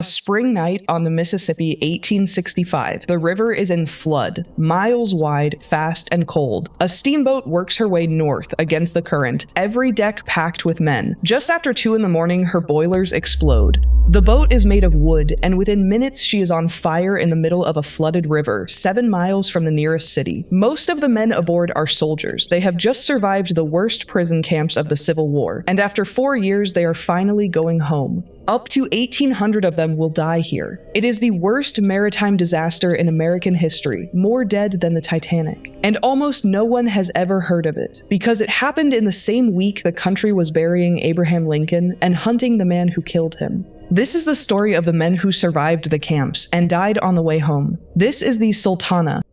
A spring night on the Mississippi, 1865. The river is in flood, miles wide, fast and cold. A steamboat works her way north against the current, every deck packed with men. Just after 2 in the morning, her boilers explode. The boat is made of wood, and within minutes she is on fire in the middle of a flooded river, 7 miles from the nearest city. Most of the men aboard are soldiers. They have just survived the worst prison camps of the Civil War, and after 4 years they are finally going home. Up to 1,800 of them will die here. It is the worst maritime disaster in American history, more dead than the Titanic. And almost no one has ever heard of it, because it happened in the same week the country was burying Abraham Lincoln and hunting the man who killed him. This is the story of the men who survived the camps and died on the way home. This is the Sultana.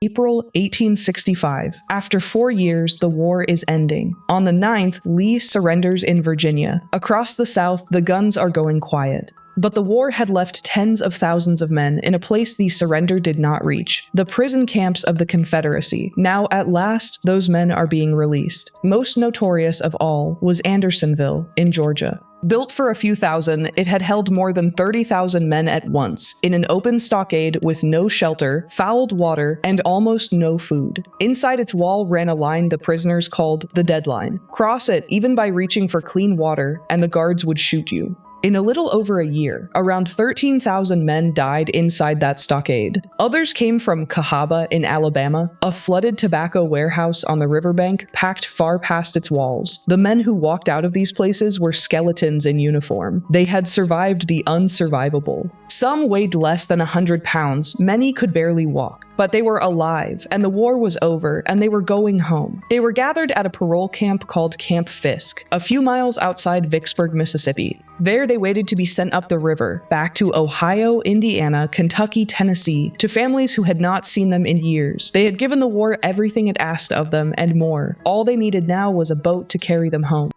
April 1865. After 4 years, the war is ending. On the 9th, Lee surrenders in Virginia. Across the South, the guns are going quiet. But the war had left tens of thousands of men in a place the surrender did not reach, the prison camps of the Confederacy. Now, at last, those men are being released. Most notorious of all was Andersonville in Georgia. Built for a few thousand, it had held more than 30,000 men at once, in an open stockade with no shelter, fouled water, and almost no food. Inside its wall ran a line the prisoners called the dead line. Cross it even by reaching for clean water, and the guards would shoot you. In a little over a year, around 13,000 men died inside that stockade. Others came from Cahaba in Alabama, a flooded tobacco warehouse on the riverbank packed far past its walls. The men who walked out of these places were skeletons in uniform. They had survived the unsurvivable. Some weighed less than 100 pounds, many could barely walk. But they were alive, and the war was over, and they were going home. They were gathered at a parole camp called Camp Fisk, a few miles outside Vicksburg, Mississippi. There they waited to be sent up the river, back to Ohio, Indiana, Kentucky, Tennessee, to families who had not seen them in years. They had given the war everything it asked of them, and more. All they needed now was a boat to carry them home.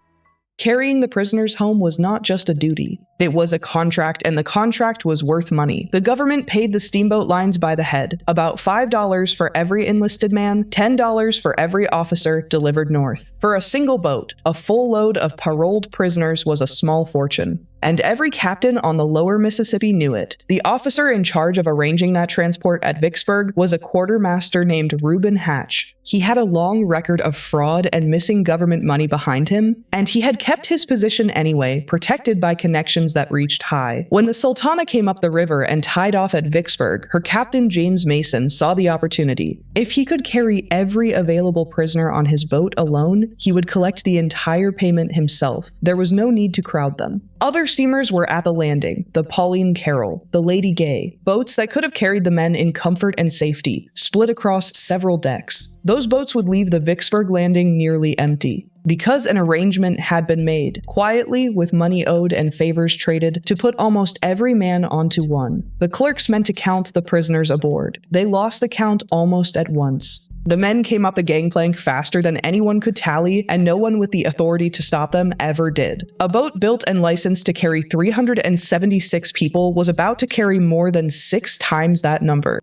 Carrying the prisoners home was not just a duty. It was a contract, and the contract was worth money. The government paid the steamboat lines by the head, about $5 for every enlisted man, $10 for every officer delivered north. For a single boat, a full load of paroled prisoners was a small fortune. And every captain on the lower Mississippi knew it. The officer in charge of arranging that transport at Vicksburg was a quartermaster named Reuben Hatch. He had a long record of fraud and missing government money behind him, and he had kept his position anyway, protected by connections that reached high. When the Sultana came up the river and tied off at Vicksburg, her captain James Mason saw the opportunity. If he could carry every available prisoner on his boat alone, he would collect the entire payment himself. There was no need to crowd them. Other steamers were at the landing, the Pauline Carroll, the Lady Gay, boats that could have carried the men in comfort and safety, split across several decks. Those boats would leave the Vicksburg landing nearly empty, because an arrangement had been made, quietly with money owed and favors traded, to put almost every man onto one. The clerks meant to count the prisoners aboard. They lost the count almost at once. The men came up the gangplank faster than anyone could tally, and no one with the authority to stop them ever did. A boat built and licensed to carry 376 people was about to carry more than 6 times that number.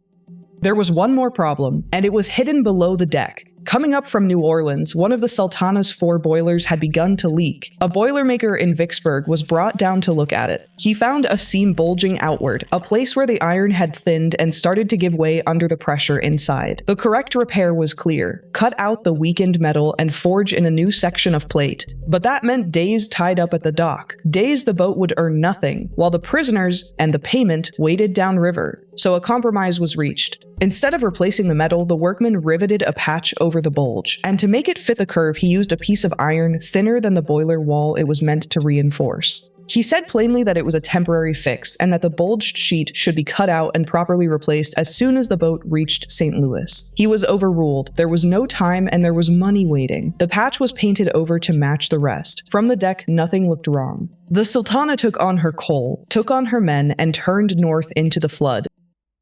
There was one more problem, and it was hidden below the deck. Coming up from New Orleans, one of the Sultana's 4 boilers had begun to leak. A boilermaker in Vicksburg was brought down to look at it. He found a seam bulging outward, a place where the iron had thinned and started to give way under the pressure inside. The correct repair was clear: cut out the weakened metal and forge in a new section of plate. But that meant days tied up at the dock, days the boat would earn nothing, while the prisoners and the payment waited downriver. So a compromise was reached. Instead of replacing the metal, the workman riveted a patch over the bulge, and to make it fit the curve, he used a piece of iron thinner than the boiler wall it was meant to reinforce. He said plainly that it was a temporary fix, and that the bulged sheet should be cut out and properly replaced as soon as the boat reached St. Louis. He was overruled. There was no time, and there was money waiting. The patch was painted over to match the rest. From the deck, nothing looked wrong. The Sultana took on her coal, took on her men, and turned north into the flood.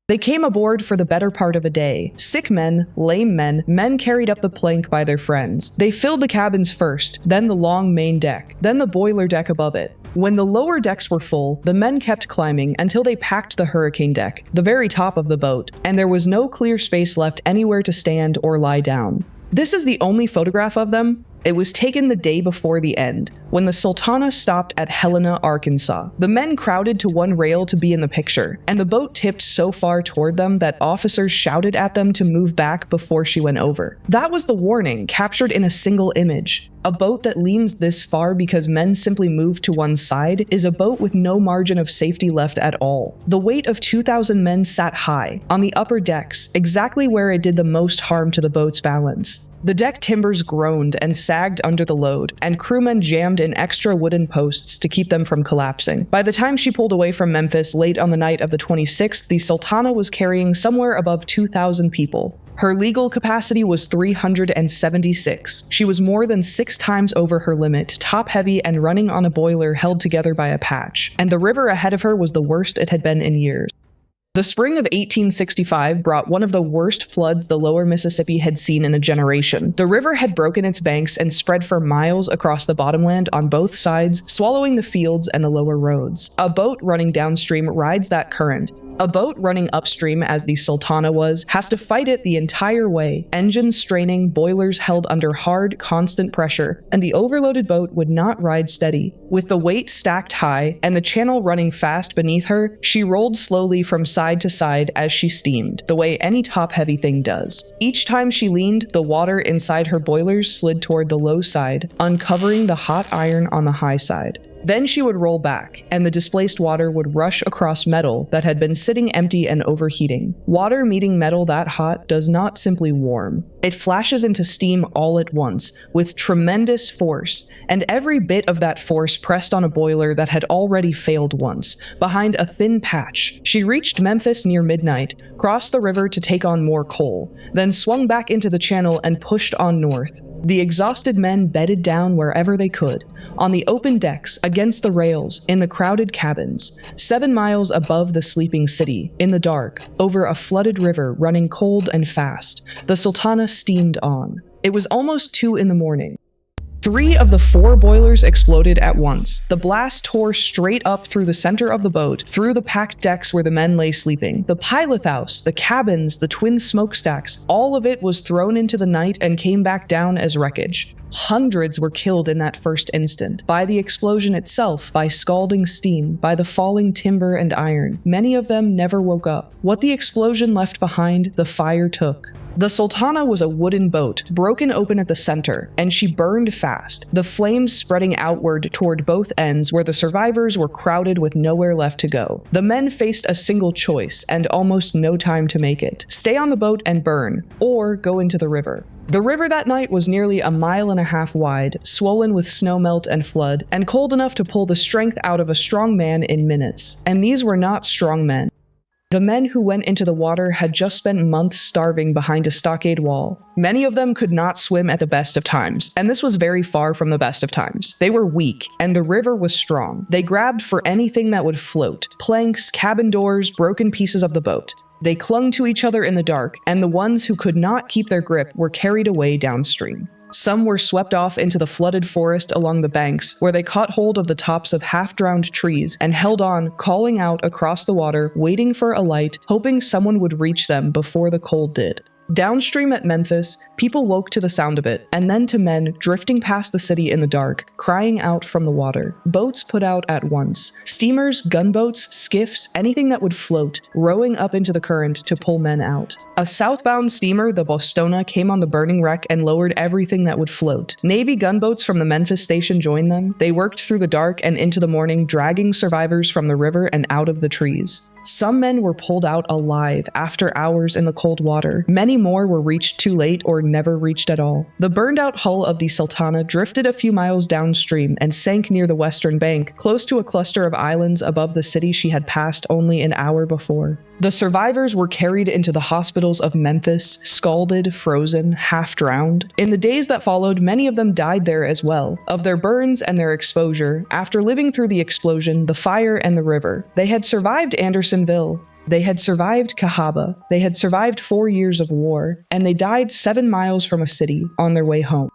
They came aboard for the better part of a day. Sick men, lame men, men carried up the plank by their friends. They filled the cabins first, then the long main deck, then the boiler deck above it. When the lower decks were full, the men kept climbing until they packed the hurricane deck, the very top of the boat, and there was no clear space left anywhere to stand or lie down. This is the only photograph of them. It was taken the day before the end. when the Sultana stopped at Helena, Arkansas. The men crowded to one rail to be in the picture, and the boat tipped so far toward them that officers shouted at them to move back before she went over. That was the warning, captured in a single image. A boat that leans this far because men simply move to one side is a boat with no margin of safety left at all. The weight of 2,000 men sat high, on the upper decks, exactly where it did the most harm to the boat's balance. The deck timbers groaned and sagged under the load, and crewmen jammed in extra wooden posts to keep them from collapsing. By the time she pulled away from Memphis late on the night of the 26th, the Sultana was carrying somewhere above 2,000 people. Her legal capacity was 376. She was more than 6 times over her limit, top-heavy and running on a boiler held together by a patch, and the river ahead of her was the worst it had been in years. The spring of 1865 brought one of the worst floods the lower Mississippi had seen in a generation. The river had broken its banks and spread for miles across the bottomland on both sides, swallowing the fields and the lower roads. A boat running downstream rides that current. A boat running upstream, as the Sultana was, has to fight it the entire way, engines straining, boilers held under hard, constant pressure, and the overloaded boat would not ride steady. With the weight stacked high and the channel running fast beneath her, she rolled slowly from side to side as she steamed, the way any top-heavy thing does. Each time she leaned, the water inside her boilers slid toward the low side, uncovering the hot iron on the high side. Then she would roll back, and the displaced water would rush across metal that had been sitting empty and overheating. Water meeting metal that hot does not simply warm. It flashes into steam all at once, with tremendous force, and every bit of that force pressed on a boiler that had already failed once, behind a thin patch. She reached Memphis near midnight, crossed the river to take on more coal, then swung back into the channel and pushed on north. The exhausted men bedded down wherever they could, on the open decks, against the rails, in the crowded cabins, 7 miles above the sleeping city, in the dark, over a flooded river running cold and fast. The Sultana steamed on. It was almost 2 in the morning. 3 of the 4 boilers exploded at once. The blast tore straight up through the center of the boat, through the packed decks where the men lay sleeping. The pilot house, the cabins, the twin smokestacks, all of it was thrown into the night and came back down as wreckage. Hundreds were killed in that first instant, by the explosion itself, by scalding steam, by the falling timber and iron. Many of them never woke up. What the explosion left behind, the fire took. The Sultana was a wooden boat, broken open at the center, and she burned fast, the flames spreading outward toward both ends where the survivors were crowded with nowhere left to go. The men faced a single choice, and almost no time to make it. Stay on the boat and burn, or go into the river. The river that night was nearly 1.5 miles wide, swollen with snowmelt and flood, and cold enough to pull the strength out of a strong man in minutes. And these were not strong men. The men who went into the water had just spent months starving behind a stockade wall. Many of them could not swim at the best of times, and this was very far from the best of times. They were weak, and the river was strong. They grabbed for anything that would float: planks, cabin doors, broken pieces of the boat. They clung to each other in the dark, and the ones who could not keep their grip were carried away downstream. Some were swept off into the flooded forest along the banks, where they caught hold of the tops of half-drowned trees and held on, calling out across the water, waiting for a light, hoping someone would reach them before the cold did. Downstream at Memphis, people woke to the sound of it, and then to men drifting past the city in the dark, crying out from the water. Boats put out at once. Steamers, gunboats, skiffs, anything that would float, rowing up into the current to pull men out. A southbound steamer, the Bostona, came on the burning wreck and lowered everything that would float. Navy gunboats from the Memphis station joined them. They worked through the dark and into the morning, dragging survivors from the river and out of the trees. Some men were pulled out alive after hours in the cold water. Many more were reached too late or never reached at all. The burned-out hull of the Sultana drifted a few miles downstream and sank near the western bank, close to a cluster of islands above the city she had passed only an hour before. The survivors were carried into the hospitals of Memphis, scalded, frozen, half-drowned. In the days that followed, many of them died there as well, of their burns and their exposure, after living through the explosion, the fire, and the river. They had survived Andersonville. They had survived Cahaba. They had survived 4 years of war, and they died 7 miles from a city on their way home.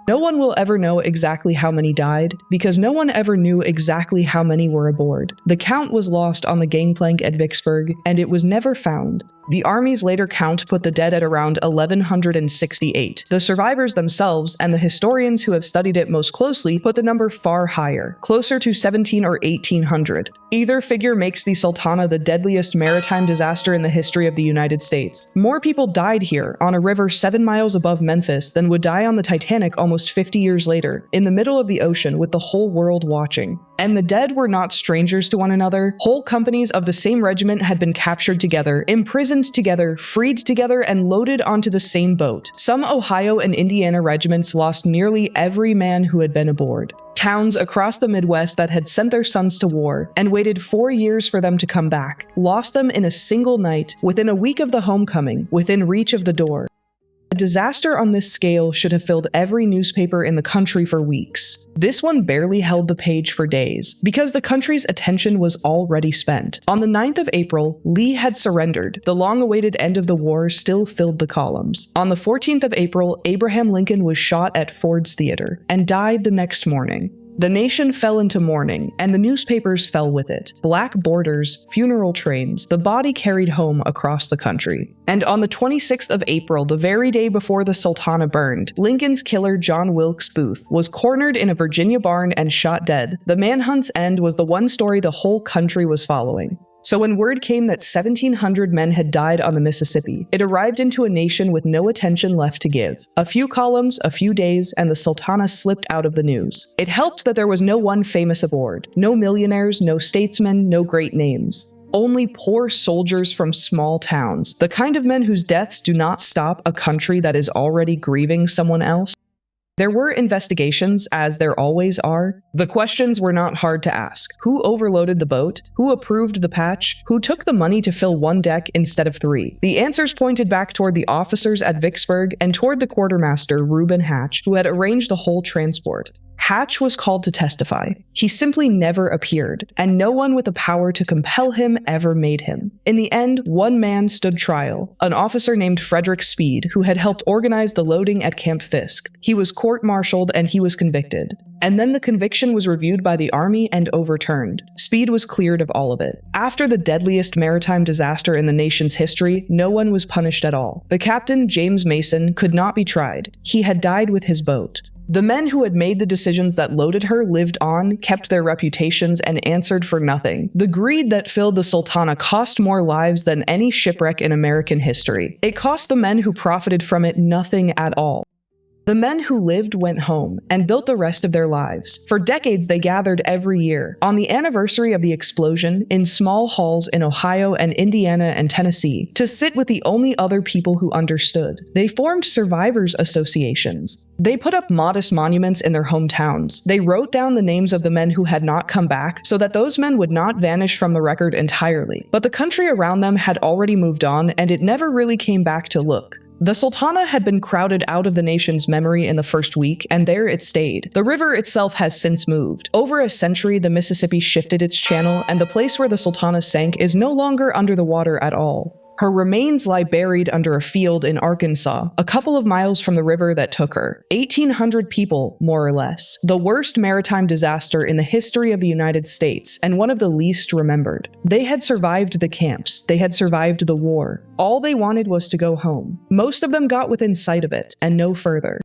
No one will ever know exactly how many died, because no one ever knew exactly how many were aboard. The count was lost on the gangplank at Vicksburg, and it was never found. The Army's later count put the dead at around 1,168. The survivors themselves and the historians who have studied it most closely put the number far higher, closer to 1,700 or 1,800. Either figure makes the Sultana the deadliest maritime disaster in the history of the United States. More people died here, on a river 7 miles above Memphis, than would die on the Titanic almost 50 years later, in the middle of the ocean with the whole world watching. And the dead were not strangers to one another. Whole companies of the same regiment had been captured together, imprisoned together, freed together, and loaded onto the same boat. Some Ohio and Indiana regiments lost nearly every man who had been aboard. Towns across the Midwest that had sent their sons to war and waited 4 years for them to come back, lost them in a single night, within a week of the homecoming, within reach of the door. A disaster on this scale should have filled every newspaper in the country for weeks. This one barely held the page for days, because the country's attention was already spent. On the 9th of April, Lee had surrendered. The long-awaited end of the war still filled the columns. On the 14th of April, Abraham Lincoln was shot at Ford's Theater, and died the next morning. The nation fell into mourning, and the newspapers fell with it. Black borders, funeral trains, the body carried home across the country. And on the 26th of April, the very day before the Sultana burned, Lincoln's killer John Wilkes Booth was cornered in a Virginia barn and shot dead. The manhunt's end was the one story the whole country was following. So when word came that 1,700 men had died on the Mississippi, it arrived into a nation with no attention left to give. A few columns, a few days, and the Sultana slipped out of the news. It helped that there was no one famous aboard. No millionaires, no statesmen, no great names. Only poor soldiers from small towns, the kind of men whose deaths do not stop a country that is already grieving someone else. There were investigations, as there always are. The questions were not hard to ask. Who overloaded the boat? Who approved the patch? Who took the money to fill 1 deck instead of 3? The answers pointed back toward the officers at Vicksburg and toward the quartermaster, Reuben Hatch, who had arranged the whole transport. Hatch was called to testify. He simply never appeared, and no one with the power to compel him ever made him. In the end, one man stood trial, an officer named Frederick Speed, who had helped organize the loading at Camp Fisk. He was court-martialed and he was convicted. And then the conviction was reviewed by the Army and overturned. Speed was cleared of all of it. After the deadliest maritime disaster in the nation's history, no one was punished at all. The captain, James Mason, could not be tried. He had died with his boat. The men who had made the decisions that loaded her lived on, kept their reputations, and answered for nothing. The greed that filled the Sultana cost more lives than any shipwreck in American history. It cost the men who profited from it nothing at all. The men who lived went home and built the rest of their lives. For decades, they gathered every year, on the anniversary of the explosion, in small halls in Ohio and Indiana and Tennessee, to sit with the only other people who understood. They formed survivors' associations. They put up modest monuments in their hometowns. They wrote down the names of the men who had not come back so that those men would not vanish from the record entirely. But the country around them had already moved on, and it never really came back to look. The Sultana had been crowded out of the nation's memory in the first week, and there it stayed. The river itself has since moved. Over a century, the Mississippi shifted its channel, and the place where the Sultana sank is no longer under the water at all. Her remains lie buried under a field in Arkansas, a couple of miles from the river that took her. 1,800 people, more or less. The worst maritime disaster in the history of the United States, and one of the least remembered. They had survived the camps. They had survived the war. All they wanted was to go home. Most of them got within sight of it, and no further.